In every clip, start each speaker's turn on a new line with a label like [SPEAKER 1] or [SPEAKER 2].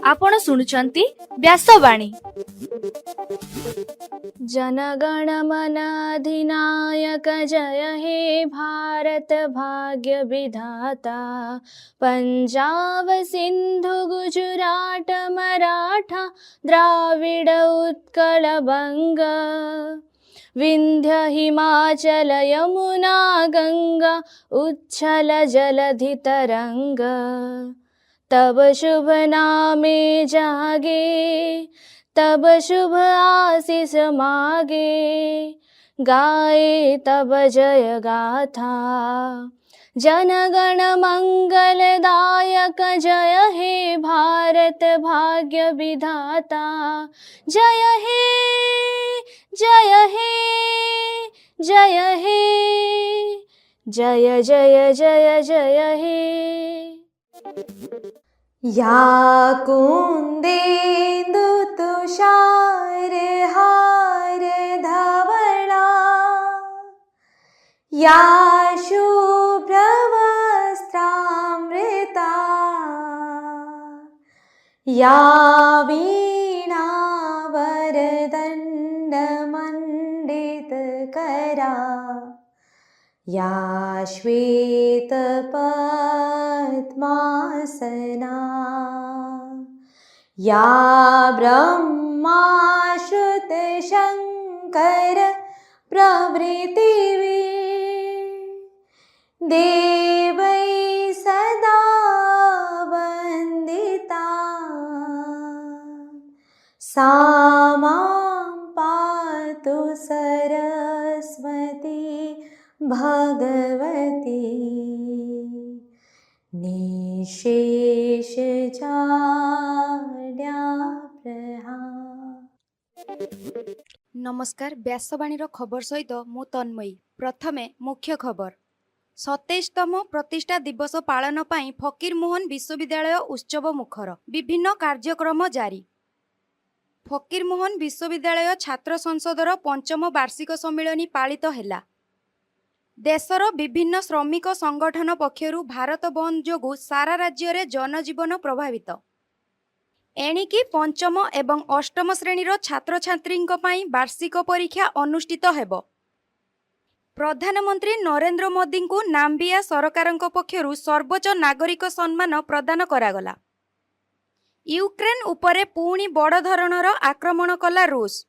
[SPEAKER 1] आपण शुणुचंती व्यासवाणी।
[SPEAKER 2] जनगण मन अधिनायक जय हे भारत भाग्य विधाता। पंजाब सिंधु गुजरात मराठा द्राविड उत्कल बंग। विंध्य हिमाचल यमुना गंगा उच्छल जलधि तरंग। तब शुभ नामे जागे तब शुभ आशीष मागे। गाए तब जय गाथा जनगण मंगलदायक जय हे भारत भाग्य विधाता। जय हे जय हे जय हे जय जय जय जय हे।
[SPEAKER 3] या कुन्देन्दु तुषार हार धवला। या शुभ्रवस्त्रामृता। या वीणा वरदण्डमण्डितकरा। या श्वेतपद्मासना। या ब्रह्माश्रुतशङ्कर प्रभृतिभिः देवैः सदा वन्दिता। सा मां पातु सरस्वती भगवती। निशेष
[SPEAKER 4] नमस्कार व्यासवाणी खबर सहित मु तन्मयी। प्रथमे मुख्य खबर। 27तम प्रतिष्ठा दिवस पालन पाई फकीरमोहन विश्वविद्यालय उत्सव मुखर। विभिन्न कार्यक्रम जारी। फकीरमोहन विश्वविद्यालय छात्र संसदर 5म वार्षिक सम्मिलन पालित हेला। देशर विभिन्न श्रमिक संगठन पक्षरु भारत बंद जोगु सारा राज्य रे जनजीवन प्रभावित। एणिकी 5म एवं 8म श्रेणीर छात्र छात्रींक पाई वार्षिक परीक्षा अनुष्ठित हेबो। प्रधानमंत्री नरेंद्र मोदी को नाम्बिया सरकारक पक्षरु सर्वोच्च नागरिक सम्मान प्रदान करागला। यूक्रेन उपरे पुणी बड़ धरणर आक्रमण कला रूस।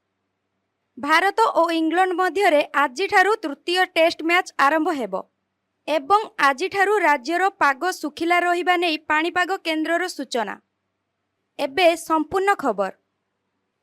[SPEAKER 4] भारत और इंग्लैंड मध्य आजिठारु तृतीय टेस्ट मैच आरंभ हेबो एवं आजिठारु राज्यर पाग सुखिला रहिबा नै पाणीपाग केन्द्रर सूचना। एबे संपूर्ण खबर।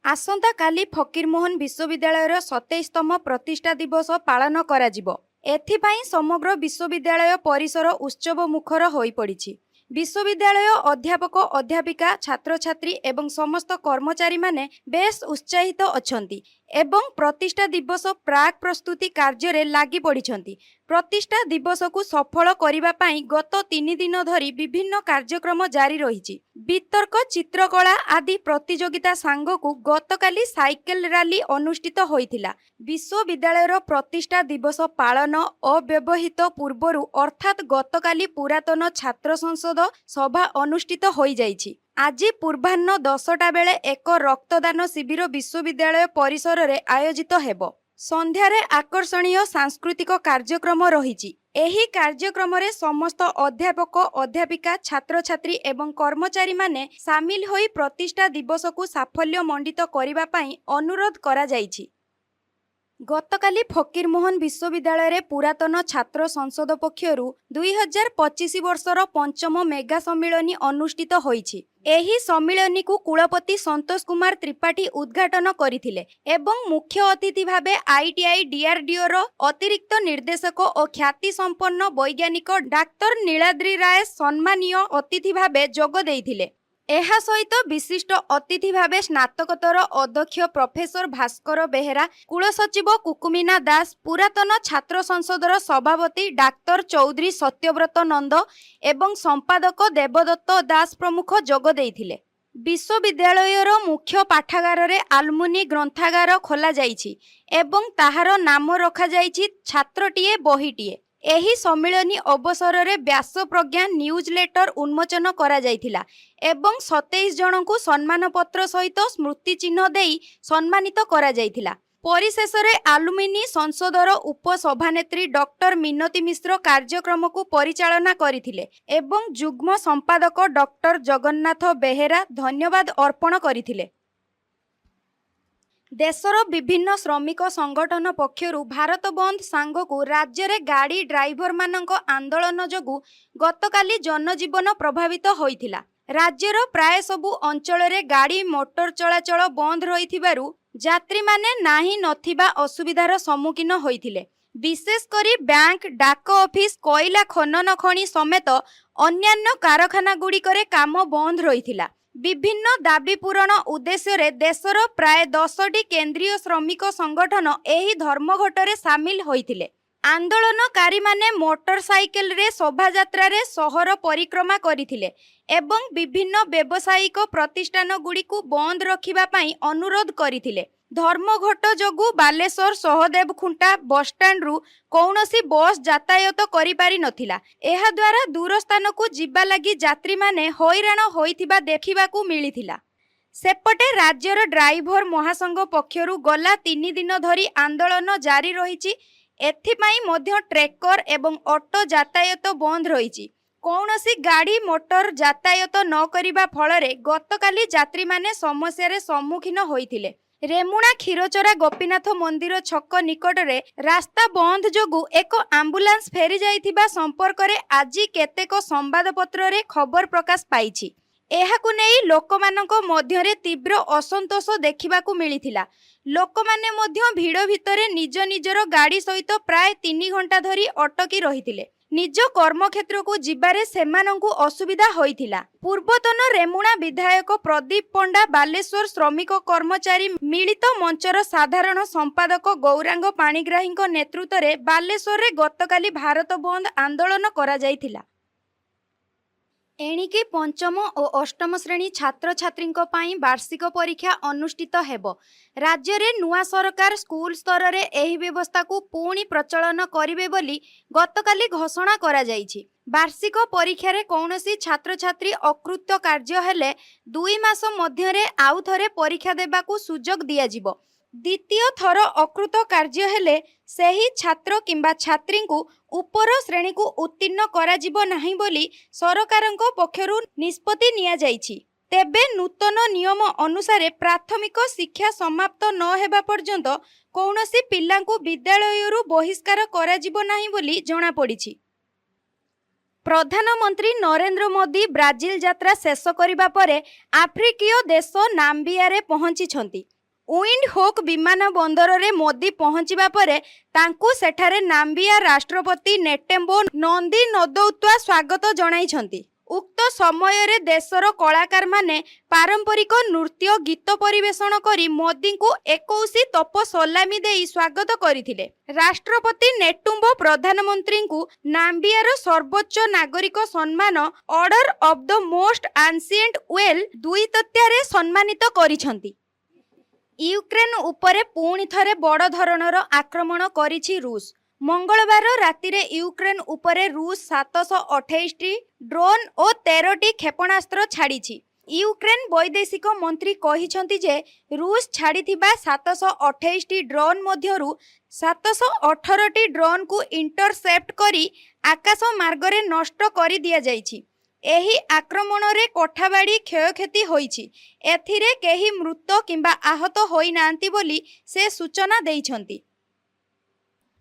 [SPEAKER 4] आसंता काली फकीरमोहन विश्वविद्यालयर 27तम प्रतिष्ठा दिवस पालन कराजिबो। एथिपाई समग्र विश्वविद्यालय परिसर उत्सव मुखर होई पड़िछि। विश्वविद्यालय अध्यापक अध्यापिका छात्र छात्री एवं समस्त कर्मचारी माने बेस उत्साहित अछंती एवं प्रतिष्ठा दिवस प्राक प्रस्तुति कार्य लागि पड़िछंती। प्रतिष्ठा दिवस को सफल करिबा पाई गत 3 दिन धरी विभिन्न कार्यक्रम जारी रहिछि। वितर्क चित्रकला आदि प्रतियोगिता सांगकु गतकाली साइकेल रैली अनुष्ठित होइथिला। विश्वविद्यालयर प्रतिष्ठा दिवस पालन अव्यवहित पूर्वरु अर्थात गतकाली पुरातन छात्र संसद सभा अनुष्ठित होई जाइछि। आज पूर्वाह्न 10टा बेले एक रक्तदान शिविर विश्वविद्यालय परिसर रे आयोजित हेबो। संध्यारे आकर्षणीय सांस्कृतिक कार्यक्रम रहिछि। एही कार्यक्रम रे समस्त अध्यापक अध्यापिका छात्र छात्री एवं कर्मचारी माने सामिल होई प्रतिष्ठा दिवस को साफल्य मंडित करिबा पाई अनुरोध करा जाइछि। गतकाली फकीरमोहन विश्वविद्यालय रे पुरातन छात्र संसद पक्षरु 2025 वर्षर 5म मेगा सम्मिलनी अनुष्ठित होइछि। एही सम्मिलनी को कुलपति संतोष कुमार त्रिपाठी उद्घाटन करथिले एवं मुख्य अतिथि भावे आईटीआई डीआरडीओ रो अतिरिक्त निर्देशक और ख्याति संपन्न वैज्ञानिक डाक्टर नीलाद्री राय सम्मानीय अतिथि भावे जोग देइथिले। एहा सहित विशिष्ट अतिथि भावे स्नातकोत्तर अध्यक्ष प्रोफेसर भास्कर बेहेरा, कुलसचिव कुकुमीना दास, पुरातन छात्र संसदर सभापति डाक्टर चौधरी सत्यव्रत नंद एवं संपादक देवदत्त दास प्रमुख जोग देइथिले। विश्वविद्यालयर मुख्य पाठागार रे आलमुनि ग्रंथागार खोला जाइछि एवं ताहार नाम रखा जाइछि छात्रटीए बहिटीए। ଏହି ସମ୍ମିଳନୀ ଅବସରରେ ବ୍ୟାସପ୍ରଜ୍ଞା ନ୍ୟୁଜ୍ ଲେଟର ଉନ୍ମୋଚନ କରାଯାଇଥିଲା ଏବଂ 27 ଜଣଙ୍କୁ ସମ୍ମାନପତ୍ର ସହିତ ସ୍ମୃତି ଚିହ୍ନ ଦେଇ ସମ୍ମାନିତ କରାଯାଇଥିଲା। ପରିଶେଷରେ ଆଲୁମିନି ସଂସଦର ଉପସଭାନେତ୍ରୀ ଡକ୍ଟର ମିନତୀ ମିଶ୍ର କାର୍ଯ୍ୟକ୍ରମକୁ ପରିଚାଳନା କରିଥିଲେ ଏବଂ ଯୁଗ୍ମ ସମ୍ପାଦକ ଡକ୍ଟର ଜଗନ୍ନାଥ ବେହେରା ଧନ୍ୟବାଦ ଅର୍ପଣ କରିଥିଲେ। ଦେଶର ବିଭିନ୍ନ ଶ୍ରମିକ ସଂଗଠନ ପକ୍ଷରୁ ଭାରତ ବନ୍ଦ ସାଙ୍ଗକୁ ରାଜ୍ୟରେ ଗାଡ଼ି ଡ୍ରାଇଭରମାନଙ୍କ ଆନ୍ଦୋଳନ ଯୋଗୁଁ ଗତକାଲି ଜନଜୀବନ ପ୍ରଭାବିତ ହୋଇଥିଲା। ରାଜ୍ୟର ପ୍ରାୟ ସବୁ ଅଞ୍ଚଳରେ ଗାଡ଼ି ମୋଟର ଚଳାଚଳ ବନ୍ଦ ରହିଥିବାରୁ ଯାତ୍ରୀମାନେ ନାହିଁ ନଥିବା ଅସୁବିଧାର ସମ୍ମୁଖୀନ ହୋଇଥିଲେ। ବିଶେଷ କରି ବ୍ୟାଙ୍କ, ଡାକ ଅଫିସ, କୋଇଲା ଖନନ ଖଣି ସମେତ ଅନ୍ୟାନ୍ୟ କାରଖାନାଗୁଡ଼ିକରେ କାମ ବନ୍ଦ ରହିଥିଲା। ବିଭିନ୍ନ ଦାବି ପୂରଣ ଉଦ୍ଦେଶ୍ୟରେ ଦେଶର ପ୍ରାୟ 10ଟି କେନ୍ଦ୍ରୀୟ ଶ୍ରମିକ ସଂଗଠନ ଏହି ଧର୍ମଘଟରେ ସାମିଲ ହୋଇଥିଲେ। ଆନ୍ଦୋଳନକାରୀମାନେ ମୋଟର ସାଇକେଲରେ ଶୋଭାଯାତ୍ରାରେ ସହର ପରିକ୍ରମା କରିଥିଲେ ଏବଂ ବିଭିନ୍ନ ବ୍ୟବସାୟିକ ପ୍ରତିଷ୍ଠାନଗୁଡ଼ିକୁ ବନ୍ଦ ରଖିବା ପାଇଁ ଅନୁରୋଧ କରିଥିଲେ। ଧର୍ମଘଟ ଯୋଗୁଁ ବାଲେଶ୍ୱର ସହଦେବଖୁଣ୍ଟା ବସ୍ଷ୍ଟାଣ୍ଡରୁ କୌଣସି ବସ୍ ଯାତାୟାତ କରିପାରିନଥିଲା। ଏହାଦ୍ୱାରା ଦୂର ସ୍ଥାନକୁ ଯିବା ଲାଗି ଯାତ୍ରୀମାନେ ହଇରାଣ ହୋଇଥିବା ଦେଖିବାକୁ ମିଳିଥିଲା। ସେପଟେ ରାଜ୍ୟର ଡ୍ରାଇଭର ମହାସଂଘ ପକ୍ଷରୁ ଗଲା 3 ଦିନ ଧରି ଆନ୍ଦୋଳନ ଜାରି ରହିଛି। ଏଥିପାଇଁ ମଧ୍ୟ ଟ୍ରେକର ଏବଂ ଅଟୋ ଯାତାୟାତ ବନ୍ଦ ରହିଛି। କୌଣସି ଗାଡ଼ି ମୋଟର ଯାତାୟାତ ନ କରିବା ଫଳରେ ଗତକାଲି ଯାତ୍ରୀମାନେ ସମସ୍ୟାରେ ସମ୍ମୁଖୀନ ହୋଇଥିଲେ। ରେମୁଣା କ୍ଷୀରଚୋରା ଗୋପୀନାଥ ମନ୍ଦିର ଛକ ନିକଟରେ ରାସ୍ତା ବନ୍ଦ ଯୋଗୁଁ ଏକ ଆମ୍ବୁଲାନ୍ସ ଫେରି ଯାଇଥିବା ସମ୍ପର୍କରେ ଆଜି କେତେକ ସମ୍ବାଦପତ୍ରରେ ଖବର ପ୍ରକାଶ ପାଇଛି। ଏହାକୁ ନେଇ ଲୋକମାନଙ୍କ ମଧ୍ୟରେ ତୀବ୍ର ଅସନ୍ତୋଷ ଦେଖିବାକୁ ମିଳିଥିଲା। ଲୋକମାନେ ମଧ୍ୟ ଭିଡ଼ ଭିତରେ ନିଜ ନିଜର ଗାଡ଼ି ସହିତ ପ୍ରାୟ 3 ଘଣ୍ଟା ଧରି ଅଟକି ରହିଥିଲେ। ନିଜ କର୍ମକ୍ଷେତ୍ରକୁ ଯିବାରେ ସେମାନଙ୍କୁ ଅସୁବିଧା ହୋଇଥିଲା। ପୂର୍ବତନ ରେମୁଣା ବିଧାୟକ ପ୍ରଦୀପ ପଣ୍ଡା, ବାଲେଶ୍ୱର ଶ୍ରମିକ କର୍ମଚାରୀ ମିଳିତ ମଞ୍ଚର ସାଧାରଣ ସମ୍ପାଦକ ଗୌରାଙ୍ଗ ପାଣିଗ୍ରାହୀଙ୍କ ନେତୃତ୍ୱରେ ବାଲେଶ୍ୱରରେ ଗତକାଲି ଭାରତ ବନ୍ଦ ଆନ୍ଦୋଳନ କରାଯାଇଥିଲା। ଏଣିକି ପଞ୍ଚମ ଓ ଅଷ୍ଟମ ଶ୍ରେଣୀ ଛାତ୍ରଛାତ୍ରୀଙ୍କ ପାଇଁ ବାର୍ଷିକ ପରୀକ୍ଷା ଅନୁଷ୍ଠିତ ହେବ। ରାଜ୍ୟରେ ନୂଆ ସରକାର ସ୍କୁଲ ସ୍ତରରେ ଏହି ବ୍ୟବସ୍ଥାକୁ ପୁଣି ପ୍ରଚଳନ କରିବେ ବୋଲି ଗତକାଲି ଘୋଷଣା କରାଯାଇଛି। ବାର୍ଷିକ ପରୀକ୍ଷାରେ କୌଣସି ଛାତ୍ରଛାତ୍ରୀ ଅକୃତ୍ୟ କାର୍ଯ୍ୟ ହେଲେ 2 ମାସ ମଧ୍ୟରେ ଆଉ ଥରେ ପରୀକ୍ଷା ଦେବାକୁ ସୁଯୋଗ ଦିଆଯିବ। ଦ୍ୱିତୀୟ ଥର ଅକୃତ କାର୍ଯ୍ୟ ହେଲେ ସେହି ଛାତ୍ର କିମ୍ବା ଛାତ୍ରୀଙ୍କୁ ଉପର ଶ୍ରେଣୀକୁ ଉତ୍ତୀର୍ଣ୍ଣ କରାଯିବ ନାହିଁ ବୋଲି ସରକାରଙ୍କ ପକ୍ଷରୁ ନିଷ୍ପତ୍ତି ନିଆଯାଇଛି। ତେବେ ନୂତନ ନିୟମ ଅନୁସାରେ ପ୍ରାଥମିକ ଶିକ୍ଷା ସମାପ୍ତ ନ ହେବା ପର୍ଯ୍ୟନ୍ତ କୌଣସି ପିଲାଙ୍କୁ ବିଦ୍ୟାଳୟରୁ ବହିଷ୍କାର କରାଯିବ ନାହିଁ ବୋଲି ଜଣାପଡ଼ିଛି। ପ୍ରଧାନମନ୍ତ୍ରୀ ନରେନ୍ଦ୍ର ମୋଦି ବ୍ରାଜିଲ ଯାତ୍ରା ଶେଷ କରିବା ପରେ ଆଫ୍ରିକୀୟ ଦେଶ ନାମ୍ବିୟାରେ ପହଞ୍ଚିଛନ୍ତି। ୱିଣ୍ଡହୋକ୍ ବିମାନ ବନ୍ଦରରେ ମୋଦି ପହଞ୍ଚିବା ପରେ ତାଙ୍କୁ ସେଠାରେ ନାମ୍ବିୟା ରାଷ୍ଟ୍ରପତି ନେଟେମ୍ବୋ ନନ୍ଦି ନଦୌତ୍ୱା ସ୍ୱାଗତ ଜଣାଇଛନ୍ତି। ଉକ୍ତ ସମୟରେ ଦେଶର କଳାକାରମାନେ ପାରମ୍ପରିକ ନୃତ୍ୟ ଗୀତ ପରିବେଷଣ କରି ମୋଦିଙ୍କୁ 21 ତୋପ ସଲାମି ଦେଇ ସ୍ୱାଗତ କରିଥିଲେ। ରାଷ୍ଟ୍ରପତି ନେଟୁମ୍ବୋ ପ୍ରଧାନମନ୍ତ୍ରୀଙ୍କୁ ନାମ୍ବିୟାର ସର୍ବୋଚ୍ଚ ନାଗରିକ ସମ୍ମାନ order of the most ancient well 2 ତତ୍ୟାରେ ସମ୍ମାନିତ କରିଛନ୍ତି। ୟୁକ୍ରେନ ଉପରେ ପୁଣି ଥରେ ବଡ଼ ଧରଣର ଆକ୍ରମଣ କରିଛି ରୁଷ। ମଙ୍ଗଳବାର ରାତିରେ ୟୁକ୍ରେନ ଉପରେ ରୁଷ 728ଟି ଡ୍ରୋନ୍ ଓ 13ଟି କ୍ଷେପଣାସ୍ତ୍ର ଛାଡ଼ିଛି। ୟୁକ୍ରେନ ବୈଦେଶିକ ମନ୍ତ୍ରୀ କହିଛନ୍ତି ଯେ ରୁଷ ଛାଡ଼ିଥିବା 728ଟି ଡ୍ରୋନ୍ ମଧ୍ୟରୁ 718ଟି ଡ୍ରୋନ୍କୁ ଇଣ୍ଟରସେପ୍ଟ କରି ଆକାଶ ମାର୍ଗରେ ନଷ୍ଟ କରି ଦିଆଯାଇଛି। ଏହି ଆକ୍ରମଣରେ କୋଠାବାଡ଼ି କ୍ଷୟକ୍ଷତି ହୋଇଛି। ଏଥିରେ କେହି ମୃତ କିମ୍ବା ଆହତ ହୋଇନାହାନ୍ତି ବୋଲି ସେ ସୂଚନା ଦେଇଛନ୍ତି।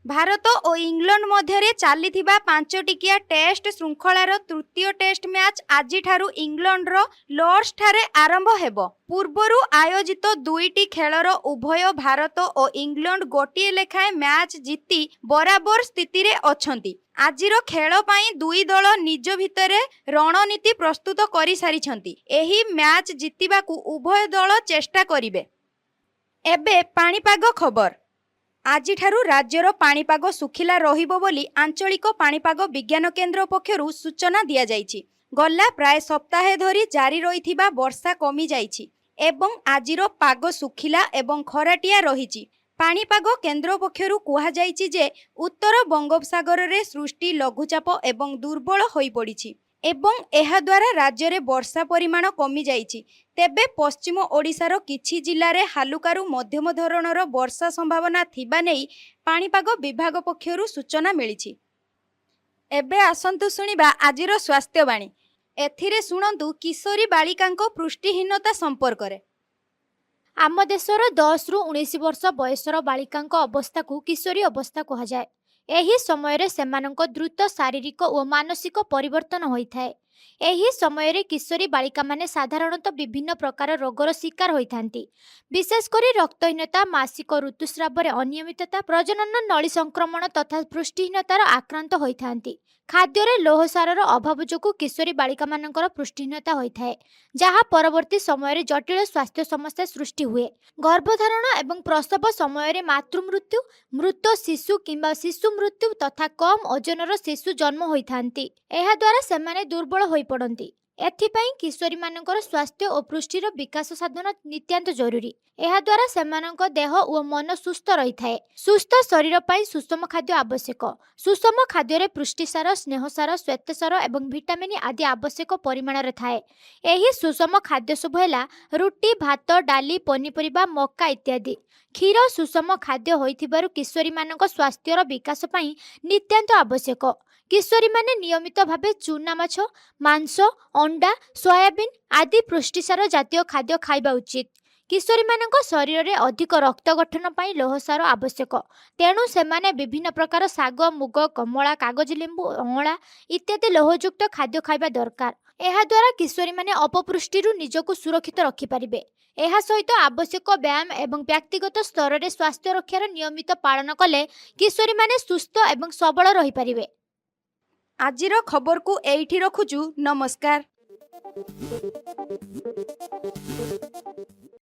[SPEAKER 4] ଭାରତ ଓ ଇଂଲଣ୍ଡ ମଧ୍ୟରେ ଚାଲିଥିବା 5-ଟିକିଆ ଟେଷ୍ଟ ଶୃଙ୍ଖଳାର ତୃତୀୟ ଟେଷ୍ଟ ମ୍ୟାଚ୍ ଆଜିଠାରୁ ଇଂଲଣ୍ଡର ଲର୍ଡସଠାରେ ଆରମ୍ଭ ହେବ। ପୂର୍ବରୁ ଆୟୋଜିତ 2ଟି ଖେଳର ଉଭୟ ଭାରତ ଓ ଇଂଲଣ୍ଡ ଗୋଟିଏ ଲେଖାଏଁ ମ୍ୟାଚ୍ ଜିତି ବରାବର ସ୍ଥିତିରେ ଅଛନ୍ତି। ଆଜିର ଖେଳ ପାଇଁ 2 ଦଳ ନିଜ ଭିତରେ ରଣନୀତି ପ୍ରସ୍ତୁତ କରିସାରିଛନ୍ତି। ଏହି ମ୍ୟାଚ୍ ଜିତିବାକୁ ଉଭୟ ଦଳ ଚେଷ୍ଟା କରିବେ। ଏବେ ପାଣିପାଗ ଖବର। ଆଜିଠାରୁ ରାଜ୍ୟର ପାଣିପାଗ ଶୁଖିଲା ରହିବ ବୋଲି ଆଞ୍ଚଳିକ ପାଣିପାଗ ବିଜ୍ଞାନ କେନ୍ଦ୍ର ପକ୍ଷରୁ ସୂଚନା ଦିଆଯାଇଛି। ଗଲା ପ୍ରାୟ ସପ୍ତାହେ ଧରି ଜାରି ରହିଥିବା ବର୍ଷା କମିଯାଇଛି ଏବଂ ଆଜିର ପାଗ ଶୁଖିଲା ଏବଂ ଖରାଟିଆ ରହିଛି। ପାଣିପାଗ କେନ୍ଦ୍ର ପକ୍ଷରୁ କୁହାଯାଇଛି ଯେ ଉତ୍ତର ବଙ୍ଗୋପସାଗରରେ ସୃଷ୍ଟି ଲଘୁଚାପ ଏବଂ ଦୁର୍ବଳ ହୋଇପଡ଼ିଛି ଏବଂ ଏହାଦ୍ୱାରା ରାଜ୍ୟରେ ବର୍ଷା ପରିମାଣ କମିଯାଇଛି। ତେବେ ପଶ୍ଚିମ ଓଡ଼ିଶାର କିଛି ଜିଲ୍ଲାରେ ହାଲୁକାରୁ ମଧ୍ୟମ ଧରଣର ବର୍ଷା ସମ୍ଭାବନା ଥିବା ନେଇ ପାଣିପାଗ ବିଭାଗ ପକ୍ଷରୁ ସୂଚନା ମିଳିଛି। ଏବେ ଆସନ୍ତୁ ଶୁଣିବା ଆଜିର ସ୍ୱାସ୍ଥ୍ୟବାଣୀ। ଏଥିରେ ଶୁଣନ୍ତୁ କିଶୋରୀ ବାଳିକାଙ୍କ ପୃଷ୍ଟିହୀନତା ସମ୍ପର୍କରେ।
[SPEAKER 1] ଆମ ଦେଶର 10 ରୁ 19 ବର୍ଷ ବୟସର ବାଳିକାଙ୍କ ଅବସ୍ଥାକୁ କିଶୋରୀ ଅବସ୍ଥା କୁହାଯାଏ। ଏହି ସମୟରେ ସେମାନଙ୍କ ଦ୍ରୁତ ଶାରୀରିକ ଓ ମାନସିକ ପରିବର୍ତ୍ତନ ହୋଇଥାଏ। ଏହି ସମୟରେ କିଶୋରୀ ବାଳିକାମାନେ ସାଧାରଣତଃ ବିଭିନ୍ନ ପ୍ରକାର ରୋଗର ଶିକାର ହୋଇଥାନ୍ତି। ବିଶେଷ କରି ରକ୍ତହୀନତା, ମାସିକ ଋତୁସ୍ରାବରେ ଅନିୟମିତତା, ପ୍ରଜନନ ନଳୀ ସଂକ୍ରମଣ ତଥା ପୃଷ୍ଟିହୀନତାର ଆକ୍ରାନ୍ତ ହୋଇଥାନ୍ତି। ଖାଦ୍ୟରେ ଲୌହସାରର ଅଭାବ ଯୋଗୁଁ କିଶୋରୀ ବାଳିକାମାନଙ୍କର ପୃଷ୍ଟିହୀନତା ହୋଇଥାଏ, ଯାହା ପରବର୍ତ୍ତୀ ସମୟରେ ଜଟିଳ ସ୍ୱାସ୍ଥ୍ୟ ସମସ୍ୟା ସୃଷ୍ଟି ହୁଏ। ଗର୍ଭଧାରଣ ଏବଂ ପ୍ରସବ ସମୟରେ ମାତୃମୃତ୍ୟୁ, ମୃତ ଶିଶୁ କିମ୍ବା ଶିଶୁ ମୃତ୍ୟୁ ତଥା କମ୍ ଓଜନର ଶିଶୁ ଜନ୍ମ ହୋଇଥାନ୍ତି। ଏହାଦ୍ୱାରା ସେମାନେ ଦୁର୍ବଳ ହୋଇପଡ଼ନ୍ତି। ଏଥିପାଇଁ କିଶୋରୀମାନଙ୍କର ସ୍ୱାସ୍ଥ୍ୟ ଓ ପୃଷ୍ଟିର ବିକାଶ ସାଧନ ନିତ୍ୟାନ୍ତ ଜରୁରୀ। ଏହାଦ୍ୱାରା ସେମାନଙ୍କ ଦେହ ଓ ମନ ସୁସ୍ଥ ରହିଥାଏ। ସୁସ୍ଥ ଶରୀର ପାଇଁ ସୁଷମ ଖାଦ୍ୟ ଆବଶ୍ୟକ। ସୁଷମ ଖାଦ୍ୟରେ ପୃଷ୍ଟିସାର, ସ୍ନେହସାର, ଶ୍ୱେତସାର ଏବଂ ଭିଟାମିନ୍ ଆଦି ଆବଶ୍ୟକ ପରିମାଣରେ ଥାଏ। ଏହି ସୁଷମ ଖାଦ୍ୟ ସବୁ ହେଲା ରୁଟି, ଭାତ, ଡାଲି, ପନିପରିବା, ମକା ଇତ୍ୟାଦି। କ୍ଷୀର ସୁଷମ ଖାଦ୍ୟ ହୋଇଥିବାରୁ କିଶୋରୀମାନଙ୍କ ସ୍ୱାସ୍ଥ୍ୟର ବିକାଶ ପାଇଁ ନିତ୍ୟାନ୍ତ ଆବଶ୍ୟକ। କିଶୋରୀମାନେ ନିୟମିତ ଭାବେ ଚୁନା ମାଛ, ମାଂସ, ଅଣ୍ଡା, ସୋୟାବିନ୍ ଆଦି ପୃଷ୍ଟିସାର ଜାତୀୟ ଖାଦ୍ୟ ଖାଇବା ଉଚିତ। କିଶୋରୀମାନଙ୍କ ଶରୀରରେ ଅଧିକ ରକ୍ତ ଗଠନ ପାଇଁ ଲୌହସାର ଆବଶ୍ୟକ। ତେଣୁ ସେମାନେ ବିଭିନ୍ନ ପ୍ରକାର ଶାଗ, ମୁଗ, କମଳା, କାଗଜ ଲେମ୍ବୁ, ଅଁଳା ଇତ୍ୟାଦି ଲୌହଯୁକ୍ତ ଖାଦ୍ୟ ଖାଇବା ଦରକାର। ଏହାଦ୍ୱାରା କିଶୋରୀମାନେ ଅପପୁଷ୍ଟିରୁ ନିଜକୁ ସୁରକ୍ଷିତ ରଖିପାରିବେ। ଏହା ସହିତ ଆବଶ୍ୟକ ବ୍ୟାୟାମ ଏବଂ ବ୍ୟକ୍ତିଗତ ସ୍ତରରେ ସ୍ୱାସ୍ଥ୍ୟ ରକ୍ଷାର ନିୟମିତ ପାଳନ କଲେ କିଶୋରୀମାନେ ସୁସ୍ଥ ଏବଂ ସବଳ ରହିପାରିବେ।
[SPEAKER 4] ଆଜିର ଖବରକୁ ଏଇଠି ରଖୁଛୁ। ନମସ୍କାର।